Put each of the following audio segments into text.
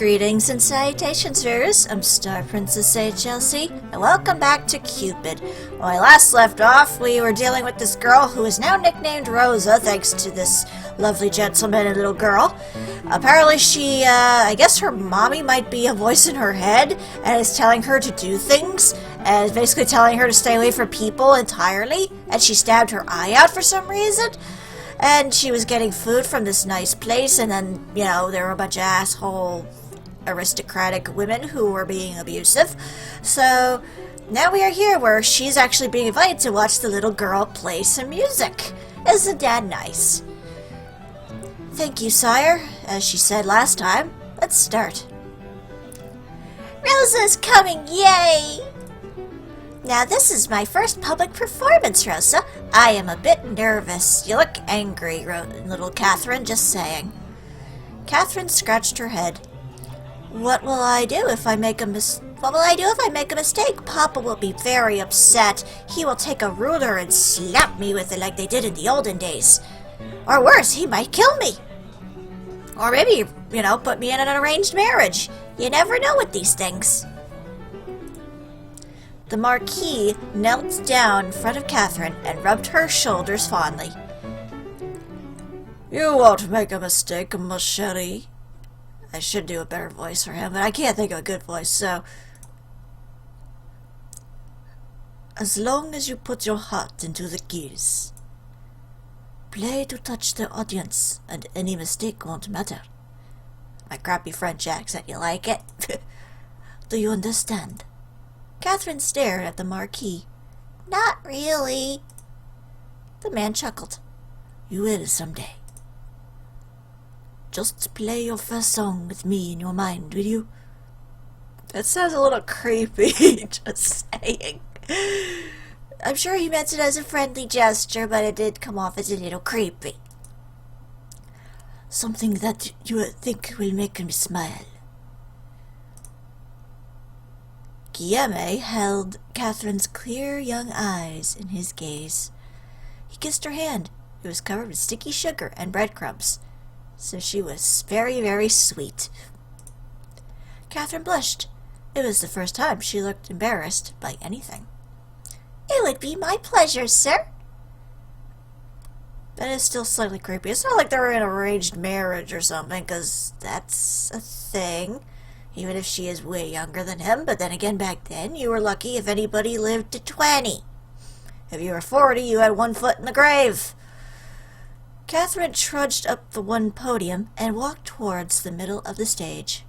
Greetings and salutations, viewers. I'm StarPrincessHLC, and welcome back to Cupid. When I last left off, we were dealing with this girl who is now nicknamed Rosa, thanks to this lovely gentleman and little girl. Apparently I guess her mommy might be a voice in her head, and is telling her to do things, and is basically telling her to stay away from people entirely, and she stabbed her eye out for some reason. And she was getting food from this nice place, and then, you know, there were a bunch of asshole aristocratic women who were being abusive. So now we are here where she's actually being invited to watch the little girl play some music. Isn't that nice? Thank you, sire. As she said last time, let's start. Rosa's coming, yay! Now this is my first public performance, Rosa. I am a bit nervous. You look angry, little Catherine, just saying. Catherine scratched her head. What will I do if I make a mistake? Papa will be very upset. He will take a ruler and slap me with it like they did in the olden days. Or worse, he might kill me. Or maybe, you know, put me in an arranged marriage. You never know with these things. The Marquis knelt down in front of Catherine and rubbed her shoulders fondly. You won't make a mistake, ma chérie. I should do a better voice for him, but I can't think of a good voice, so... As long as you put your heart into the keys. Play to touch the audience, and any mistake won't matter. My crappy French accent, you like it? Do you understand? Catherine stared at the Marquis. Not really. The man chuckled. You will someday. Just play your first song with me in your mind, will you? That sounds a little creepy, just saying. I'm sure he meant it as a friendly gesture, but it did come off as a little creepy. Something that you think will make me smile. Guillaume held Catherine's clear young eyes in his gaze. He kissed her hand. It was covered with sticky sugar and breadcrumbs, so she was very, very sweet. Catherine blushed. It was the first time she looked embarrassed by anything. It would be my pleasure, sir. That is still slightly creepy. It's not like they're in an arranged marriage or something, because that's a thing. Even if she is way younger than him, but then again, back then, you were lucky if anybody lived to 20. If you were 40, you had one foot in the grave. Catherine trudged up the one podium and walked towards the middle of the stage.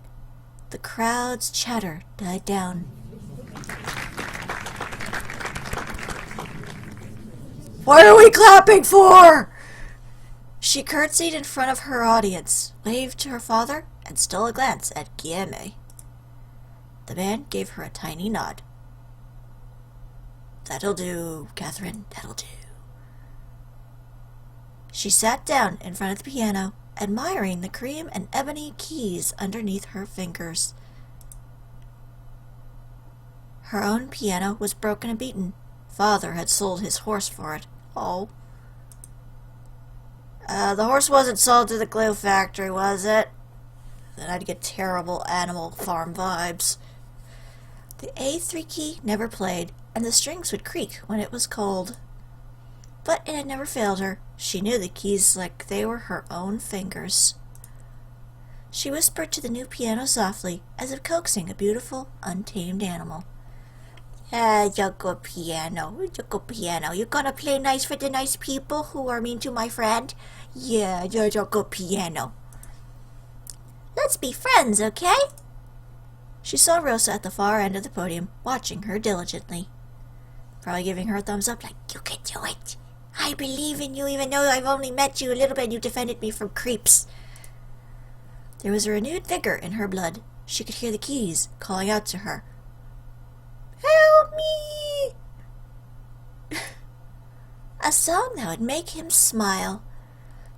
The crowd's chatter died down. What are we clapping for? She curtsied in front of her audience, waved to her father, and stole a glance at Guillaume. The man gave her a tiny nod. That'll do, Catherine, that'll do. She sat down in front of the piano, admiring the cream and ebony keys underneath her fingers. Her own piano was broken and beaten. Father had sold his horse for it. Oh. The horse wasn't sold to the glue factory, was it? Then I'd get terrible Animal Farm vibes. The A3 key never played, and the strings would creak when it was cold. But it had never failed her. She knew the keys like they were her own fingers. She whispered to the new piano softly, as if coaxing a beautiful, untamed animal. Yogo piano, you gonna play nice for the nice people who are mean to my friend? Yeah, Yogo piano. Let's be friends, okay? She saw Rosa at the far end of the podium, watching her diligently. Probably giving her a thumbs up like, you can do it. I believe in you even though I've only met you a little bit and you defended me from creeps. There was a renewed vigor in her blood. She could hear the keys calling out to her. Help me! A song that would make him smile.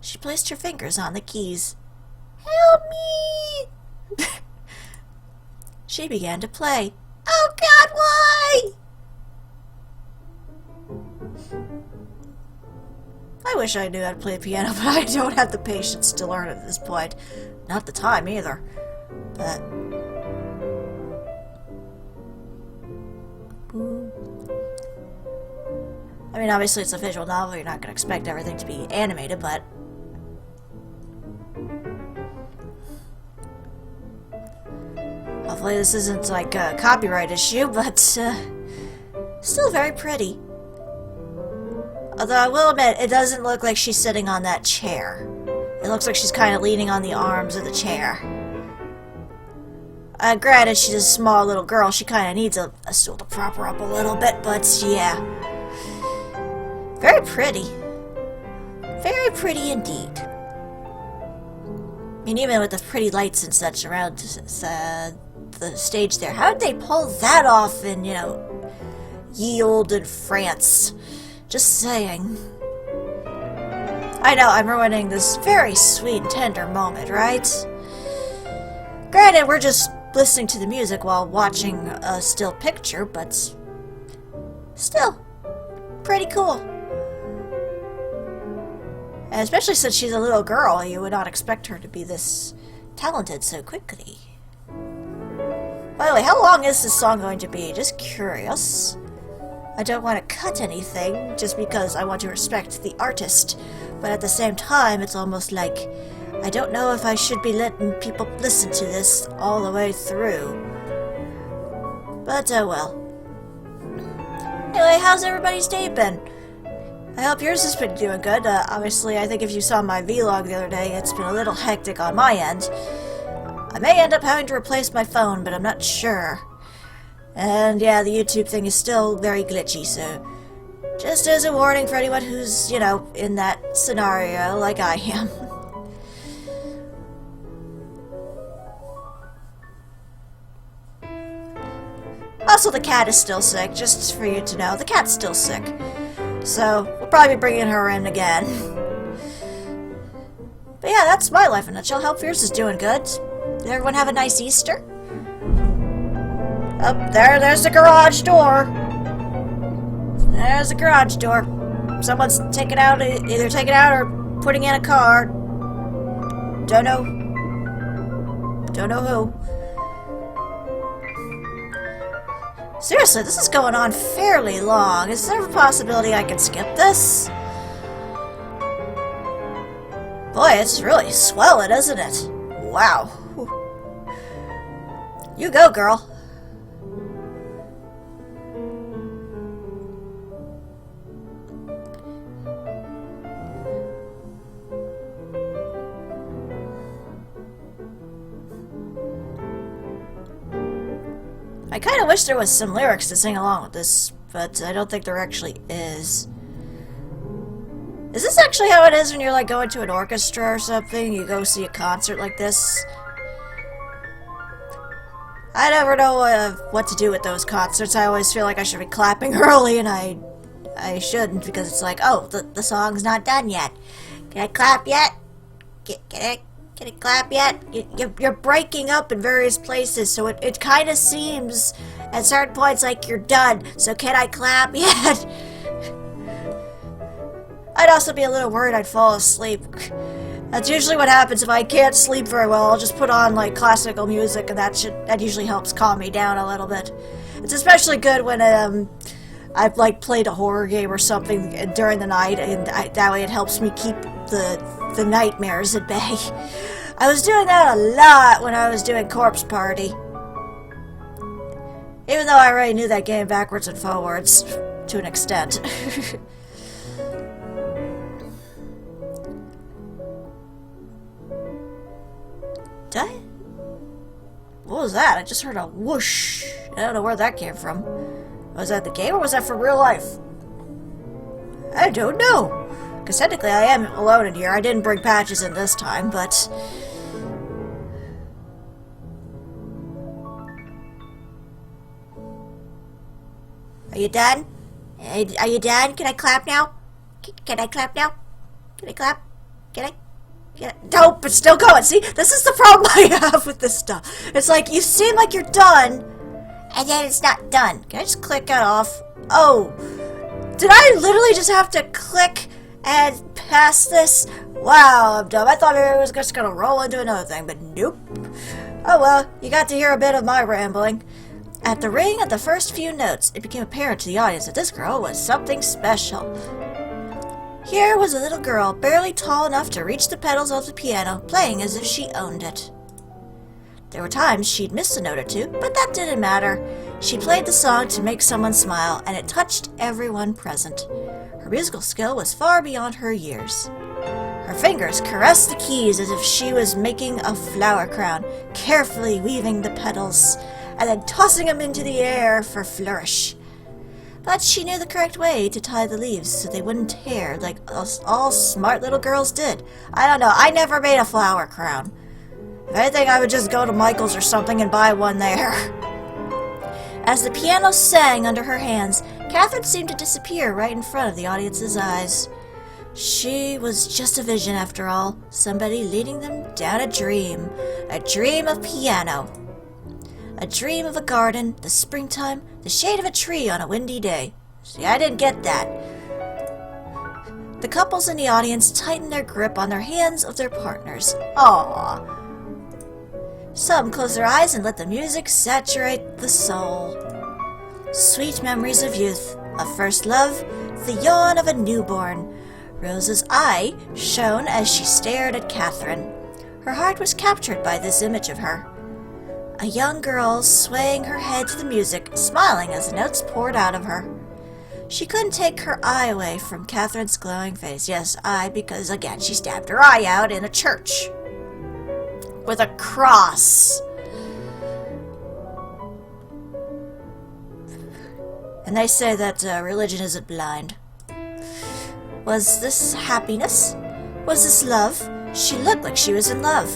She placed her fingers on the keys. Help me! She began to play. Oh God, why? I wish I knew how to play the piano, but I don't have the patience to learn at this point. Not the time either. But I mean, obviously it's a visual novel, you're not going to expect everything to be animated, but hopefully this isn't like a copyright issue, but still very pretty. Although I will admit, it doesn't look like she's sitting on that chair. It looks like she's kind of leaning on the arms of the chair. Granted, she's a small little girl, she kind of needs a stool to prop her up a little bit, but yeah. Very pretty. Very pretty indeed. I mean, even with the pretty lights and such around the stage there, how did they pull that off in, you know, ye olde France? Just saying. I know, I'm ruining this very sweet and tender moment, right? Granted, we're just listening to the music while watching a still picture, but still, pretty cool. And especially since she's a little girl, you would not expect her to be this talented so quickly. By the way, how long is this song going to be? Just curious. I don't want to cut anything, just because I want to respect the artist. But at the same time, it's almost like I don't know if I should be letting people listen to this all the way through. But, oh well. Anyway, how's everybody's day been? I hope yours has been doing good. Obviously, I think if you saw my vlog the other day, it's been a little hectic on my end. I may end up having to replace my phone, but I'm not sure. And yeah, the YouTube thing is still very glitchy, so just as a warning for anyone who's, you know, in that scenario like I am. Also, the cat is still sick, just for you to know. The cat's still sick. So, we'll probably be bringing her in again. But yeah, that's my life in a nutshell. Hope yours is doing good. Did everyone have a nice Easter? Oh, there's the garage door. There's the garage door. Someone's taking out, either taking out or putting in a car. Don't know. Don't know who. Seriously, this is going on fairly long. Is there a possibility I can skip this? Boy, it's really swelling, isn't it? Wow. Whew. You go, girl. I kind of wish there was some lyrics to sing along with this, but I don't think there actually is. Is this actually how it is when you're like going to an orchestra or something? You go see a concert like this? I never know what to do with those concerts. I always feel like I should be clapping early, and I shouldn't, because it's like, oh, the song's not done yet. Can I clap yet? Can I clap yet? You're breaking up in various places, so it kind of seems at certain points like you're done. So can I clap yet? I'd also be a little worried I'd fall asleep. That's usually what happens if I can't sleep very well. I'll just put on like classical music, and that usually helps calm me down a little bit. It's especially good when I've like played a horror game or something during the night, and that way it helps me keep the nightmares at bay. I was doing that a lot when I was doing Corpse Party. Even though I already knew that game backwards and forwards, to an extent. What was that? I just heard a whoosh. I don't know where that came from. Was that the game, or was that from real life? I don't know. Because technically I am alone in here. I didn't bring patches in this time, but... Are you done? Are you done? Can I clap now? Can I clap now? Can I clap? Can I? Nope, it's still going. See, this is the problem I have with this stuff. It's like, you seem like you're done, and then it's not done. Can I just click it off? Oh. Did I literally just have to click and pass this? Wow, I'm dumb. I thought it was just gonna roll into another thing, but nope. Oh well, you got to hear a bit of my rambling. At the ring of the first few notes, it became apparent to the audience that this girl was something special. Here was a little girl, barely tall enough to reach the pedals of the piano, playing as if she owned it. There were times she'd miss a note or two, but that didn't matter. She played the song to make someone smile, and it touched everyone present. Her musical skill was far beyond her years. Her fingers caressed the keys as if she was making a flower crown, carefully weaving the petals, and then tossing them into the air for flourish. But she knew the correct way to tie the leaves so they wouldn't tear like us all smart little girls did. I don't know, I never made a flower crown. If anything, I would just go to Michael's or something and buy one there. As the piano sang under her hands, Catherine seemed to disappear right in front of the audience's eyes. She was just a vision after all, somebody leading them down a dream of piano. A dream of a garden, the springtime, the shade of a tree on a windy day. See, I didn't get that. The couples in the audience tightened their grip on their hands of their partners. Aww. Some closed their eyes and let the music saturate the soul. Sweet memories of youth, of first love, the yawn of a newborn. Rosa's eye shone as she stared at Catherine. Her heart was captured by this image of her. A young girl swaying her head to the music, smiling as the notes poured out of her. She couldn't take her eye away from Catherine's glowing face. Yes, because again she stabbed her eye out in a church. With a cross. And they say that religion isn't blind. Was this happiness? Was this love? She looked like she was in love.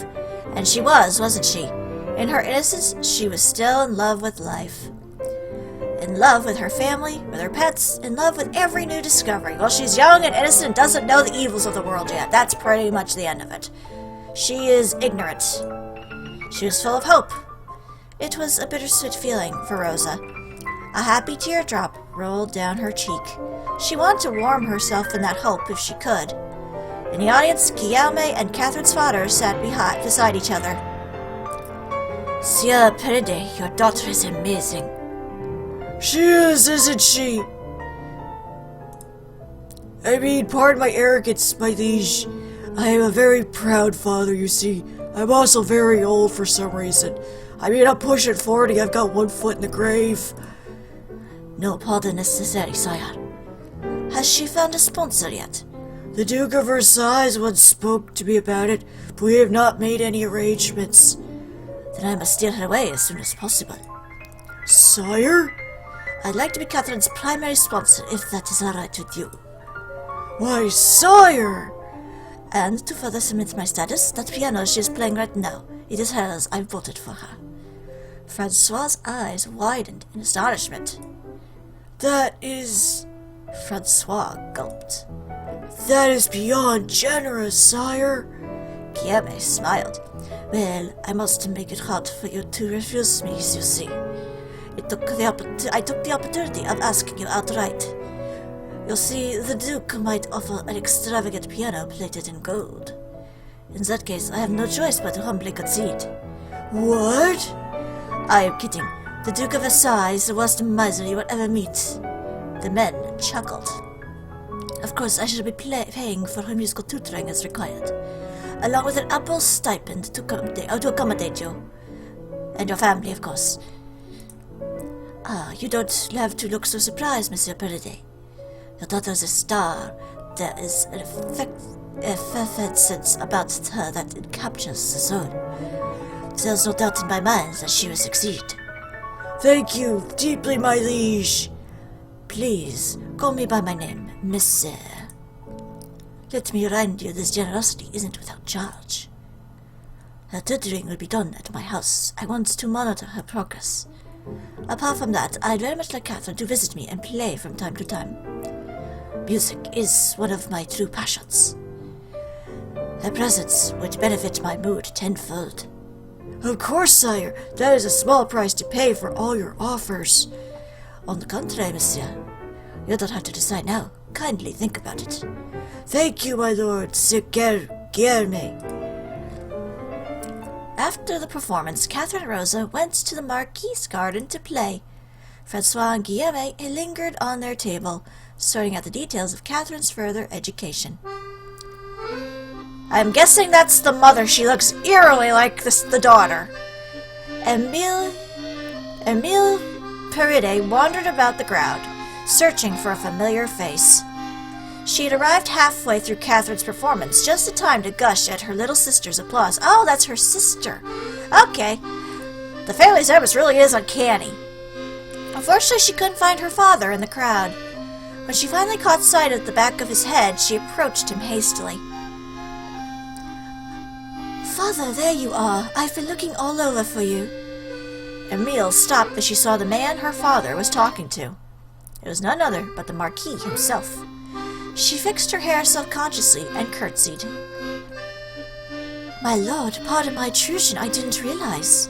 And she was, wasn't she? In her innocence, she was still in love with life. In love with her family, with her pets, in love with every new discovery. Well, she's young and innocent and doesn't know the evils of the world yet. That's pretty much the end of it. She is ignorant. She was full of hope. It was a bittersweet feeling for Rosa. A happy teardrop rolled down her cheek. She wanted to warm herself in that hope if she could. In the audience, Guillaume and Catherine's father sat beside each other. Sieur Perede, your daughter is amazing. She is, isn't she? I mean, pardon my arrogance, my liege. I am a very proud father, you see. I'm also very old for some reason. I mean, I'm pushing 40, I've got one foot in the grave. No pardon necessary, sire. Has she found a sponsor yet? The Duke of Versailles once spoke to me about it, but we have not made any arrangements. Then I must steal her away as soon as possible. Sire? I'd like to be Catherine's primary sponsor, if that is all right with you. Why, sire! And to further cement my status, that piano she is playing right now, it is hers. I voted for her. Francois's eyes widened in astonishment. That is... Francois gulped. That is beyond generous, sire. Guillaume smiled. Well, I must make it hard for you to refuse me, you see. I took the opportunity of asking you outright. You see, the Duke might offer an extravagant piano plated in gold. In that case, I have no choice but to humbly concede. What? I am kidding. The Duke of Versailles is the worst miser you will ever meet. The men chuckled. Of course, I shall be paying for her musical tutoring as required, along with an ample stipend to accommodate you. And your family, of course. Ah, you don't have to look so surprised, Monsieur Perede. Your daughter is a star. There is an effervescence about her that it captures the soul. There's no doubt in my mind that she will succeed. Thank you deeply, my liege. Please, call me by my name, Monsieur. Let me remind you this generosity isn't without charge. Her tutoring will be done at my house. I want to monitor her progress. Apart from that, I'd very much like Catherine to visit me and play from time to time. Music is one of my true passions. Her presence would benefit my mood tenfold. Of course, sire. That is a small price to pay for all your offers. On the contrary, monsieur. You don't have to decide now. Kindly think about it. Thank you, my lord, Sir Guillerme. After the performance, Catherine and Rosa went to the Marquise garden to play. Francois and Guillaume lingered on their table, sorting out the details of Catherine's further education. I'm guessing that's the mother. She looks eerily like the daughter. Emile Peride wandered about the crowd, searching for a familiar face. She had arrived halfway through Catherine's performance, just in time to gush at her little sister's applause. Oh, that's her sister. Okay. The family resemblance really is uncanny. Unfortunately, she couldn't find her father in the crowd. When she finally caught sight of the back of his head, she approached him hastily. Father, there you are. I've been looking all over for you. Emile stopped as she saw the man her father was talking to. It was none other but the Marquis himself. She fixed her hair self-consciously and curtsied. My lord, pardon my intrusion, I didn't realize.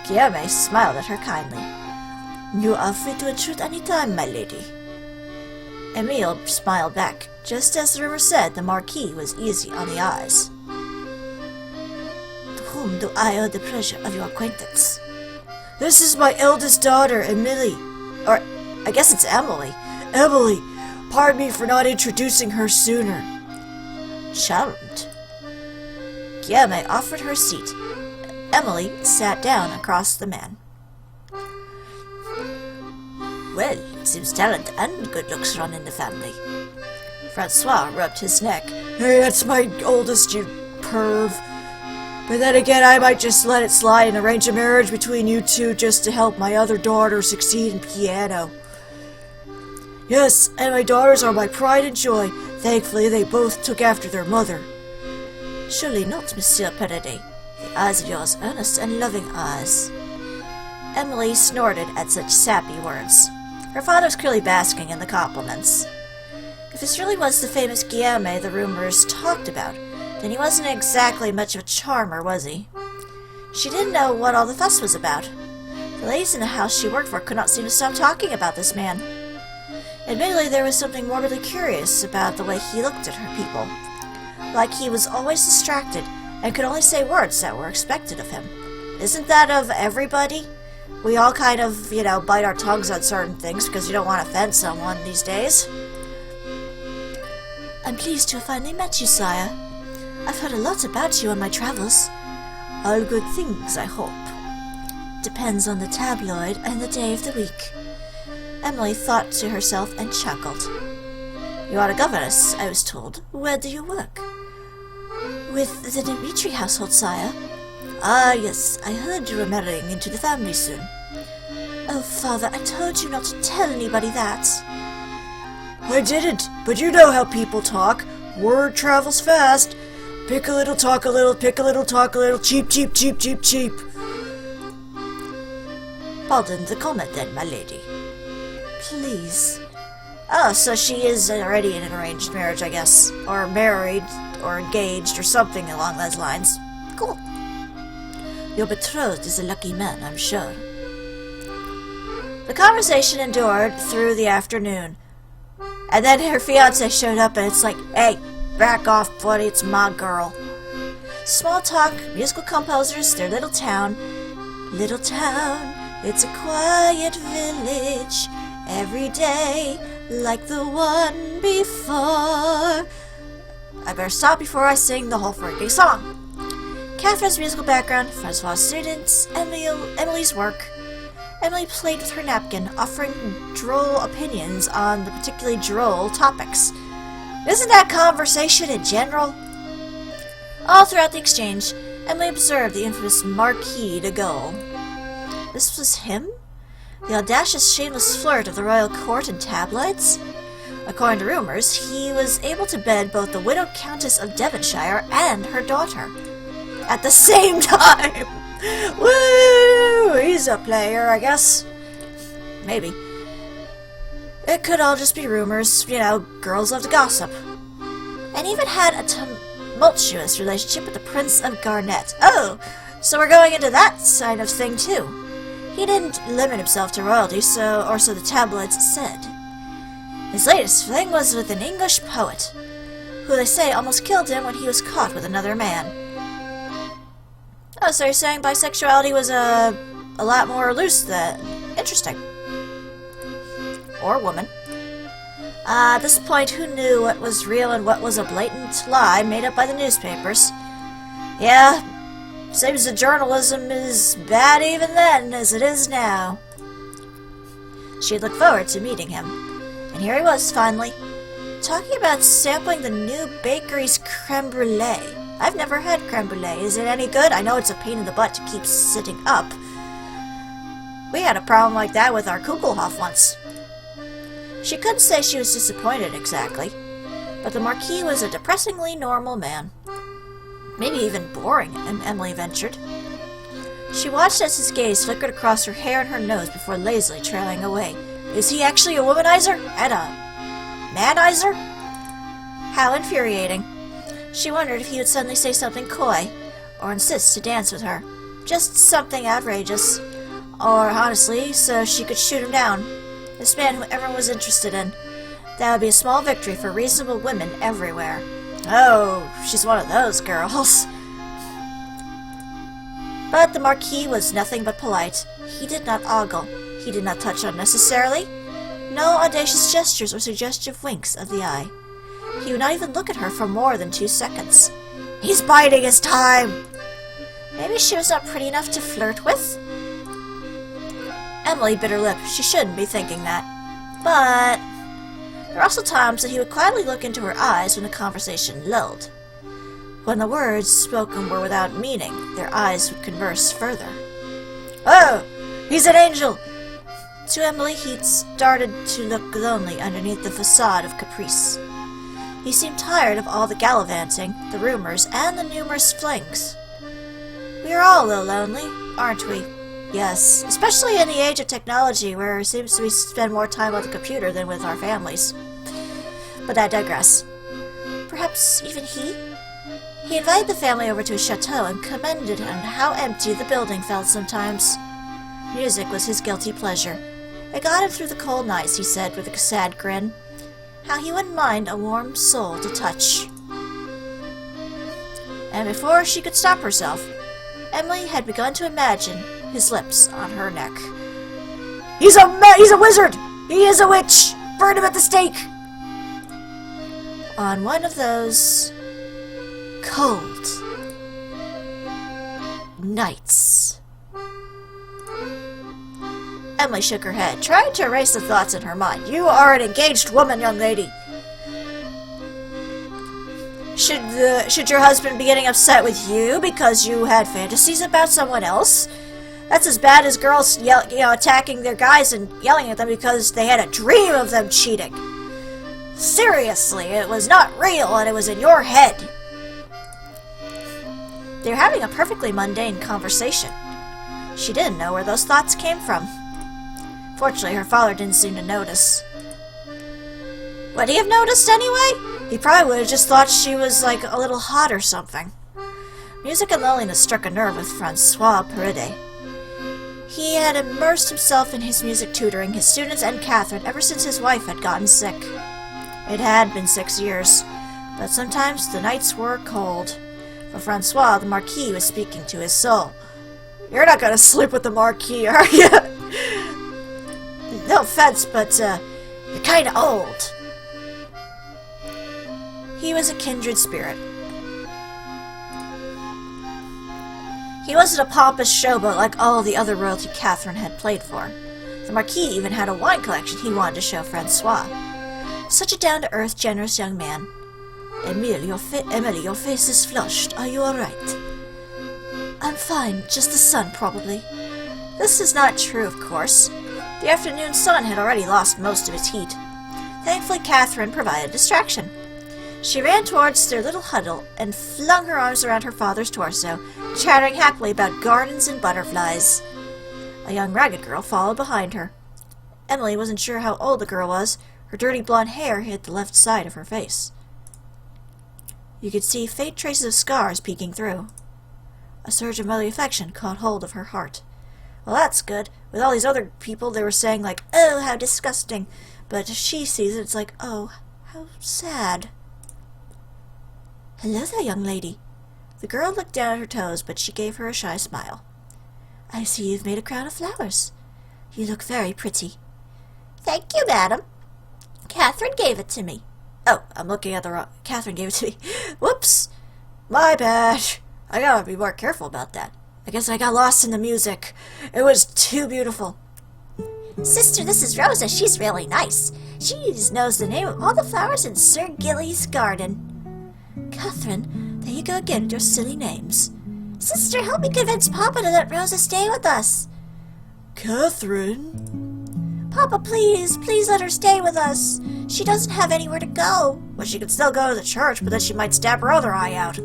Guillaume smiled at her kindly. You are free to intrude any time, my lady. Emile smiled back. Just as the rumor said, the Marquis was easy on the eyes. To whom do I owe the pleasure of your acquaintance? This is my eldest daughter, Emily. Or, I guess it's Emily. Emily, pardon me for not introducing her sooner. Charmed. Guillaume offered her a seat. Emily sat down across the man. Well, it seems talent and good looks run in the family. Francois rubbed his neck. Hey, that's my oldest, you perv. But then again, I might just let it slide and arrange a marriage between you two just to help my other daughter succeed in piano. Yes, and my daughters are my pride and joy. Thankfully, they both took after their mother. Surely not, Monsieur Paradis. The eyes of yours earnest and loving eyes. Emily snorted at such sappy words. Her father was clearly basking in the compliments. If this really was the famous Guillaume the rumors talked about, then he wasn't exactly much of a charmer, was he? She didn't know what all the fuss was about. The ladies in the house she worked for could not seem to stop talking about this man. Admittedly, there was something morbidly curious about the way he looked at her people. Like he was always distracted and could only say words that were expected of him. Isn't that of everybody? We all kind of, bite our tongues on certain things because you don't want to offend someone these days. I'm pleased to have finally met you, sire. I've heard a lot about you on my travels. All good things, I hope. Depends on the tabloid and the day of the week. Emily thought to herself and chuckled. You are a governess, I was told. Where do you work? With the Dimitri household, sire. Ah, yes, I heard you were marrying into the family soon. Oh, father, I told you not to tell anybody that. I didn't, but you know how people talk. Word travels fast. Pick a little, talk a little, pick a little, talk a little, cheap, cheap, cheap, cheap, cheap. Pardon the comment then, my lady. Please. Oh, so she is already in an arranged marriage, I guess. Or married, or engaged, or something along those lines. Cool. Your betrothed is a lucky man, I'm sure. The conversation endured through the afternoon. And then her fiancé showed up and it's like, hey, back off, buddy, it's my girl. Small talk, musical composers, their little town. Little town, it's a quiet village. Every day, like the one before. I better stop before I sing the whole freaking song. Catherine's musical background, Francois' students, Emily's work. Emily played with her napkin, offering droll opinions on the particularly droll topics. Isn't that conversation in general? All throughout the exchange, Emily observed the infamous Marquis de Gaulle. This was him? The audacious, shameless flirt of the royal court and tabloids? According to rumors, he was able to bed both the widowed Countess of Devonshire and her daughter at the same time. Woo! He's a player, I guess. Maybe. It could all just be rumors. Girls love to gossip. And even had a tumultuous relationship with the Prince of Garnet. Oh, so we're going into that side of thing too. He didn't limit himself to royalty, so the tabloids said. His latest fling was with an English poet, who they say almost killed him when he was caught with another man. Oh, so you're saying bisexuality was a lot more loose than... Interesting. Or woman. At this point, who knew what was real and what was a blatant lie made up by the newspapers? Yeah, seems that journalism is bad even then, as it is now. She had looked forward to meeting him. And here he was, finally, talking about sampling the new bakery's creme brulee. I've never had creme brulee. Is it any good? I know it's a pain in the butt to keep sitting up. We had a problem like that with our Kugelhof once. She couldn't say she was disappointed exactly, but the Marquis was a depressingly normal man. Maybe even boring, Emily ventured. She watched as his gaze flickered across her hair and her nose before lazily trailing away. Is he actually a womanizer? And a manizer? How infuriating. She wondered if he would suddenly say something coy, or insist to dance with her. Just something outrageous. Or, honestly, so she could shoot him down. This man who everyone was interested in. That would be a small victory for reasonable women everywhere. Oh, she's one of those girls. But the Marquis was nothing but polite. He did not ogle. He did not touch unnecessarily. No audacious gestures or suggestive winks of the eye. He would not even look at her for more than 2 seconds. He's biding his time! Maybe she was not pretty enough to flirt with? Emily bit her lip. She shouldn't be thinking that. But there were also times that he would quietly look into her eyes when the conversation lulled. When the words spoken were without meaning, their eyes would converse further. Oh! He's an angel! To Emily, he'd started to look lonely underneath the facade of caprice. He seemed tired of all the gallivanting, the rumors, and the numerous flings. We are all a little lonely, aren't we? Yes, especially in the age of technology, where it seems we spend more time on the computer than with our families. But I digress. Perhaps even he? He invited the family over to his chateau and commended on how empty the building felt sometimes. Music was his guilty pleasure. It got him through the cold nights, he said with a sad grin. How he wouldn't mind a warm soul to touch. And before she could stop herself, Emily had begun to imagine his lips on her neck. He's a wizard! He is a witch! Burn him at the stake! On one of those cold nights. Emily shook her head, trying to erase the thoughts in her mind. You are an engaged woman, young lady. Should your husband be getting upset with you because you had fantasies about someone else? That's as bad as girls attacking their guys and yelling at them because they had a dream of them cheating. Seriously, it was not real and it was in your head. They were having a perfectly mundane conversation. She didn't know where those thoughts came from. Fortunately, her father didn't seem to notice. Would he have noticed anyway? He probably would have just thought she was, like, a little hot or something. Music and loneliness struck a nerve with Francois Perrette. He had immersed himself in his music tutoring his students and Catherine ever since his wife had gotten sick. It had been 6 years, but sometimes the nights were cold. For Francois, the Marquis was speaking to his soul. You're not gonna sleep with the Marquis, are you? No offense, but, you're kinda old. He was a kindred spirit. He wasn't a pompous showboat like all the other royalty Catherine had played for. The Marquis even had a wine collection he wanted to show Francois. Such a down-to-earth, generous young man. Emily, your face is flushed. Are you all right? I'm fine. Just the sun, probably. This is not true, of course. The afternoon sun had already lost most of its heat. Thankfully, Catherine provided distraction. She ran towards their little huddle and flung her arms around her father's torso, chattering happily about gardens and butterflies. A young ragged girl followed behind her. Emily wasn't sure how old the girl was. Her dirty blonde hair hid the left side of her face. You could see faint traces of scars peeking through. A surge of motherly affection caught hold of her heart. Well, that's good. With all these other people, they were saying, like, oh, how disgusting. But if she sees it, it's like, oh, how sad. Hello there, young lady. The girl looked down at her toes, but she gave her a shy smile. I see you've made a crown of flowers. You look very pretty. Thank you, madam. Catherine gave it to me. Oh, I'm looking at the wrong... Catherine gave it to me. Whoops. My bad. I gotta be more careful about that. I guess I got lost in the music. It was too beautiful. Sister, this is Rosa. She's really nice. She knows the name of all the flowers in Sir Gilly's garden. Catherine, there you go again with your silly names. Sister, help me convince Papa to let Rosa stay with us. Catherine? Papa, please let her stay with us. She doesn't have anywhere to go. Well, she could still go to the church, but then she might stab her other eye out.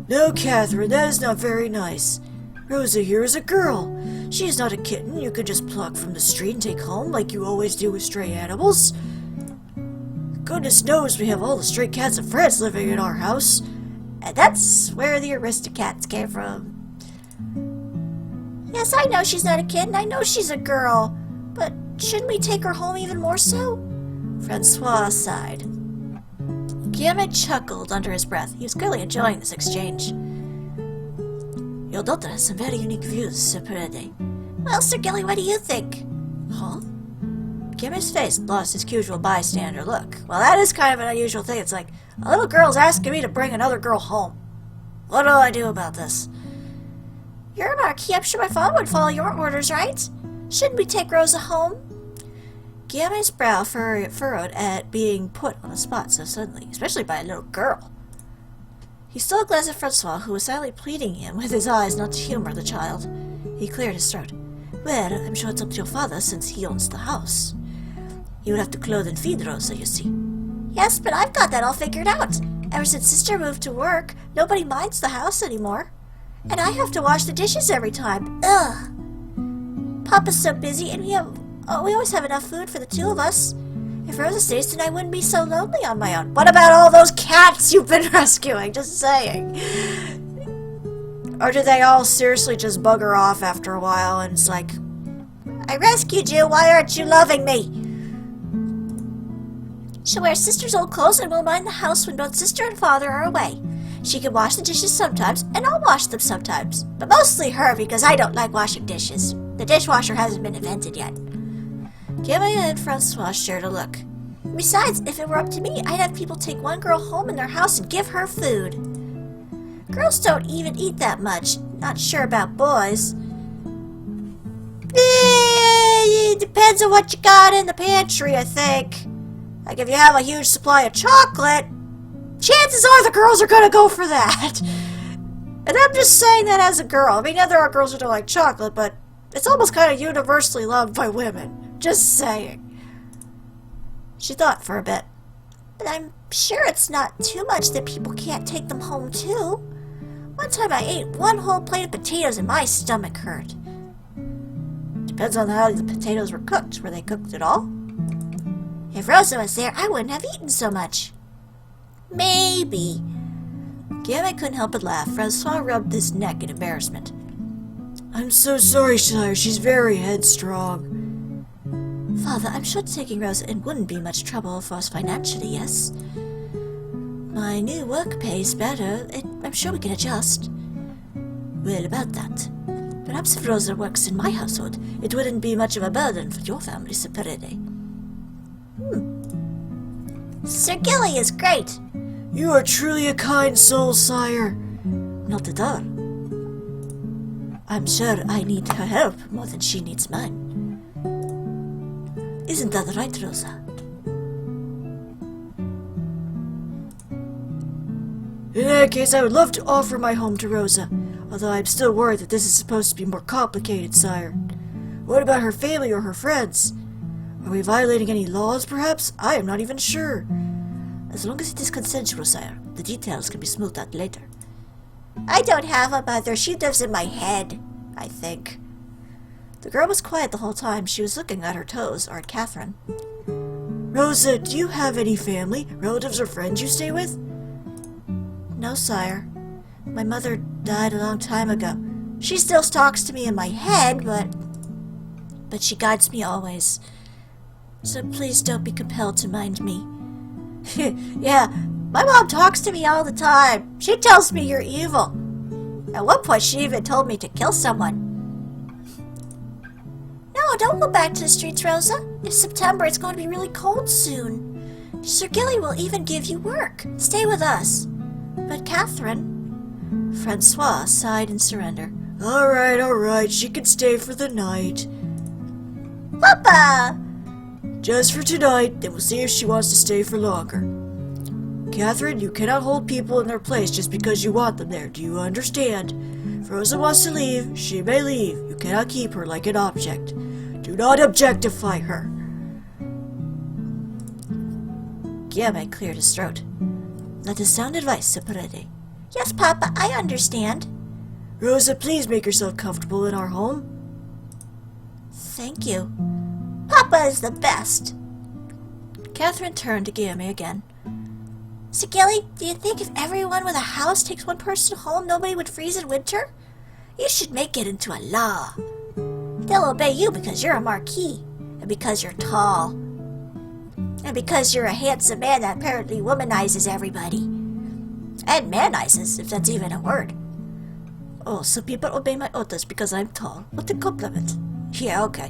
No, Catherine, that is not very nice. Rosa here is a girl. She is not a kitten you could just pluck from the street and take home like you always do with stray animals. Goodness knows we have all the stray cats of France living in our house. And that's where the Aristocats came from. Yes, I know she's not a kitten. I know she's a girl. But shouldn't we take her home even more so? Francois sighed. Guillaume chuckled under his breath. He was clearly enjoying this exchange. Your daughter has some very unique views, Sir Perede. Well, Sir Gilly, what do you think? Huh? Guillaume's face lost his usual bystander look. Well, that is kind of an unusual thing. It's like, a little girl's asking me to bring another girl home. What do I do about this? You're a Marquis. I'm sure my father would follow your orders, right? Shouldn't we take Rosa home? Guillaume's brow furrowed at being put on the spot so suddenly, especially by a little girl. He stole a glance at Francois, who was silently pleading him with his eyes not to humor the child. He cleared his throat. Well, I'm sure it's up to your father since he owns the house. He would have to clothe and feed Rosa, you see. Yes, but I've got that all figured out. Ever since Sister moved to work, nobody minds the house anymore. And I have to wash the dishes every time. Ugh. Papa's so busy, and we always have enough food for the two of us. If Rosa stays, then I wouldn't be so lonely on my own. What about all those cats you've been rescuing? Just saying. Or do they all seriously just bugger off after a while and it's like, I rescued you, why aren't you loving me? She'll wear Sister's old clothes and will mind the house when both Sister and Father are away. She can wash the dishes sometimes, and I'll wash them sometimes. But mostly her, because I don't like washing dishes. The dishwasher hasn't been invented yet. Guillaume and Francois shared a look. Besides, if it were up to me, I'd have people take one girl home in their house and give her food. Girls don't even eat that much. Not sure about boys. It depends on what you got in the pantry, I think. Like if you have a huge supply of chocolate, chances are the girls are gonna go for that. And I'm just saying that as a girl. I mean, yeah, there are girls who don't like chocolate, but it's almost kind of universally loved by women. Just saying. She thought for a bit. But I'm sure it's not too much that people can't take them home, too. One time I ate one whole plate of potatoes and my stomach hurt. Depends on how the potatoes were cooked. Were they cooked at all? If Rosa was there, I wouldn't have eaten so much. Maybe. Guillaume couldn't help but laugh. Francois rubbed his neck in embarrassment. I'm so sorry, sire. She's very headstrong. Father, I'm sure taking Rosa in wouldn't be much trouble for us financially, yes? My new work pays better. I'm sure we can adjust. Well, about that. Perhaps if Rosa works in my household, it wouldn't be much of a burden for your family, Sir Perede. Sir Gilly is great. You are truly a kind soul, sire. Not at all. I'm sure I need her help more than she needs mine. Isn't that right, Rosa? In that case, I would love to offer my home to Rosa, although I'm still worried that this is supposed to be more complicated, sire. What about her family or her friends? Are we violating any laws, perhaps? I am not even sure. As long as it is consensual, sire, the details can be smoothed out later. I don't have a mother. She lives in my head, I think. The girl was quiet the whole time. She was looking at her toes, or at Catherine. Rosa, do you have any family, relatives, or friends you stay with? No, sire. My mother died a long time ago. She still talks to me in my head, but she guides me always. So please don't be compelled to mind me. Yeah, My mom talks to me all the time. She tells me you're evil. At one point, she even told me to kill someone. No, don't go back to the streets, Rosa. It's September. It's going to be really cold soon. Sir Gilly will even give you work. Stay with us. But Catherine... Francois sighed in surrender. All right, she can stay for the night. Papa! Just for tonight, then we'll see if she wants to stay for longer. Catherine, you cannot hold people in their place just because you want them there. Do you understand? If Rosa wants to leave, she may leave. You cannot keep her like an object. Do not objectify her. Guillaume cleared his throat. That is sound advice, Separede. Yes, Papa, I understand. Rosa, please make yourself comfortable in our home. Thank you. Papa is the best. Catherine turned to Guillaume again. Sir Gilly, do you think if everyone with a house takes one person home, nobody would freeze in winter? You should make it into a law. They'll obey you because you're a marquis, and because you're tall, and because you're a handsome man that apparently womanizes everybody. And manizes, if that's even a word. Oh, so people obey my orders because I'm tall. What a compliment. Yeah, okay.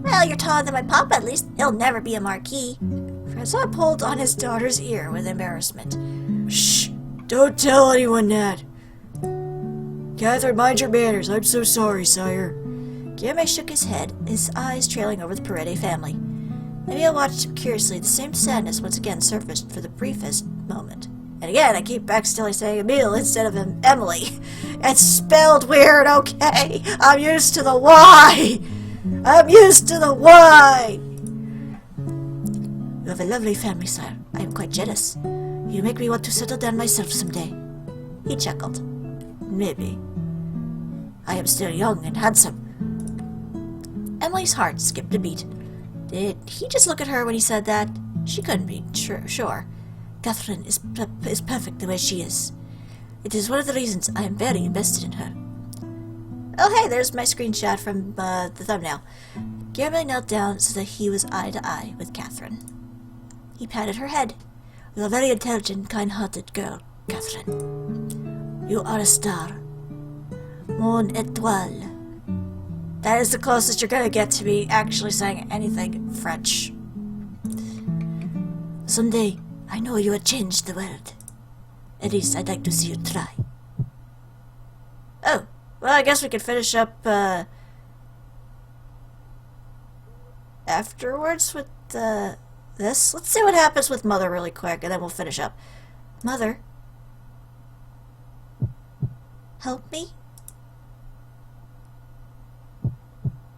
Well, you're taller than my papa, at least. He'll never be a marquis. Francois pulled on his daughter's ear with embarrassment. Shh! Don't tell anyone that. Catherine, mind your manners. I'm so sorry, sire. Guillaume shook his head, his eyes trailing over the Paredes family. Emile watched him curiously. The same sadness once again surfaced for the briefest moment. And again, I keep accidentally saying Emile instead of Emily. It's spelled weird, okay? I'm used to the Y! I'm used to the Y! You have a lovely family, sire. I am quite jealous. You make me want to settle down myself someday. He chuckled. Maybe. I am still young and handsome. Emily's heart skipped a beat. Did he just look at her when he said that? She couldn't be sure. Catherine is perfect the way she is. It is one of the reasons I am very invested in her. Oh hey, there's my screenshot from the thumbnail. Guillermo knelt down so that he was eye to eye with Catherine. He patted her head. You're a very intelligent, kind-hearted girl, Catherine. You are a star. Mon étoile. That is the closest you're gonna get to me actually saying anything French. Someday, I know you will change the world. At least I'd like to see you try. Oh, well, I guess we could finish up afterwards with this. Let's see what happens with Mother really quick, and then we'll finish up. Mother? Help me?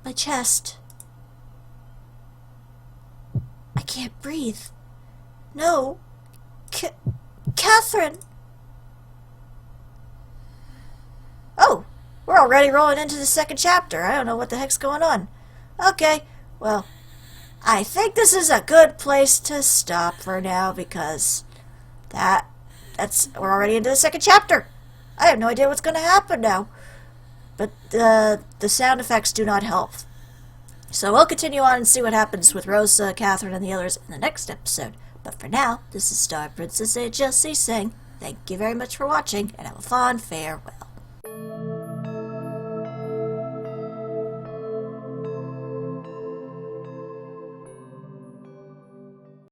My chest. I can't breathe. No. Catherine! Oh, we're already rolling into the second chapter. I don't know what the heck's going on. Okay, well, I think this is a good place to stop for now because we're already into the second chapter. I have no idea what's going to happen now. But the sound effects do not help. So we'll continue on and see what happens with Rosa, Catherine, and the others in the next episode. But for now, this is StarPrincessHLC saying thank you very much for watching, and have a fond farewell.